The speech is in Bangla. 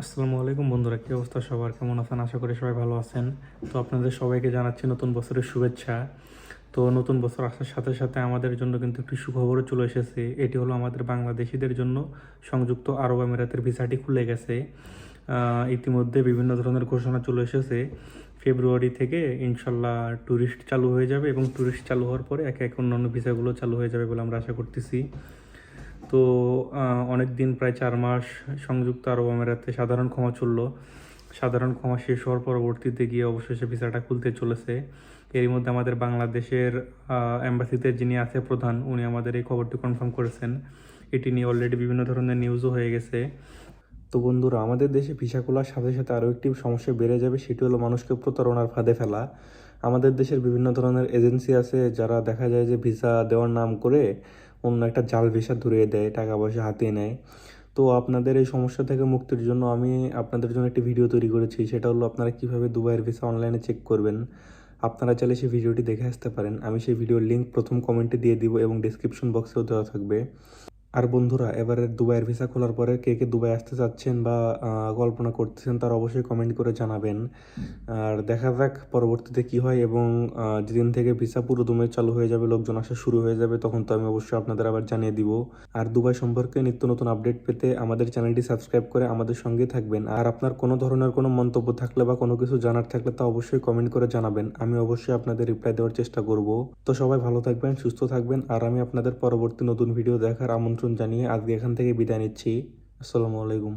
আসসালামু আলাইকুম বন্ধুরা, কি অবস্থা সবার? কেমন আছেন? আশা করি সবাই ভালো আছেন। তো আপনাদের সবাইকে জানাচ্ছি নতুন বছরের শুভেচ্ছা। তো নতুন বছর আসার সাথে সাথে আমাদের জন্য কিন্তু একটি সুখবরও চলে এসেছে। এটি হলো আমাদের বাংলাদেশিদের জন্য সংযুক্ত আরব আমিরাতের ভিসাটি খুলে গেছে। ইতিমধ্যে বিভিন্ন ধরনের ঘোষণা চলে এসেছে। ফেব্রুয়ারি থেকে ইনশাল্লাহ ট্যুরিস্ট চালু হয়ে যাবে এবং ট্যুরিস্ট চালু হওয়ার পরে একে এক অন্যান্য ভিসাগুলো চালু হয়ে যাবে বলে আমরা আশা করতেছি। তো অনেক দিন প্রায় 4 মাস সংযুক্ত আরব আমিরাতে সাধারণ ক্ষমা চলল। সাধারণ ক্ষমা শেষ হওয়ার পরবর্তীতে গিয়ে অবশেষে ভিসাটা খুলতে চলেছে। এরই মধ্যে আমাদের বাংলাদেশের অ্যাম্বাসিতে যিনি আছে প্রধান, উনি আমাদের এই খবরটি কনফার্ম করেছেন। এটি নিয়ে অলরেডি বিভিন্ন ধরনের নিউজও হয়ে গেছে। তো বন্ধুরা, আমাদের দেশে ভিসা খোলার সাথে সাথে আরও একটি সমস্যা বেড়ে যাবে, সেটি হলো মানুষকে প্রতারণার ফাঁদে ফেলা। আমাদের দেশের বিভিন্ন ধরনের এজেন্সি আছে যারা দেখা যায় যে ভিসা দেওয়ার নাম করে অন্য একটা জাল ভিসা ধরিয়ে দেয়, টাকা পয়সা হাতিয়ে নেয়। তো আপনাদের এই সমস্যা থেকে মুক্তির জন্য আমি আপনাদের জন্য একটি ভিডিও তৈরি করেছি, সেটা হলো আপনারা কীভাবে দুবাইয়ের ভিসা অনলাইনে চেক করবেন। আপনারা চাইলে সেই ভিডিওটি দেখে আসতে পারেন। আমি সেই ভিডিওর লিঙ্ক প্রথম কমেন্টে দিয়ে দিব এবং ডিসক্রিপশন বক্সেও দেওয়া থাকবে। আর বন্ধুরা, এবারে দুবাইয়ের ভিসা খোলার পরে কে কে দুবাই আসতে চাচ্ছেন বা কল্পনা করতেছেন তারা অবশ্যই কমেন্ট করে জানাবেন। আর দেখা যাক পরবর্তীতে কি হয়, এবং যেদিন থেকে ভিসা পুরো দমে চালু হয়ে যাবে, লোকজন আসা শুরু হয়ে যাবে, তখন তো আমি অবশ্যই আপনাদের আবার জানিয়ে দিব। আর দুবাই সম্পর্কে নিত্য নতুন আপডেট পেতে আমাদের চ্যানেলটি সাবস্ক্রাইব করে আমাদের সঙ্গেই থাকবেন। আর আপনার কোনো ধরনের কোনো মন্তব্য থাকলে বা কোনো কিছু জানার থাকলে তা অবশ্যই কমেন্ট করে জানাবেন। আমি অবশ্যই আপনাদের রিপ্লাই দেওয়ার চেষ্টা করব। তো সবাই ভালো থাকবেন, সুস্থ থাকবেন, আর আমি আপনাদের পরবর্তী নতুন ভিডিও দেখার আমন্ত্রণ জানিয়ে আজকে এখান থেকে বিদায় নিচ্ছি। আসসালামু আলাইকুম।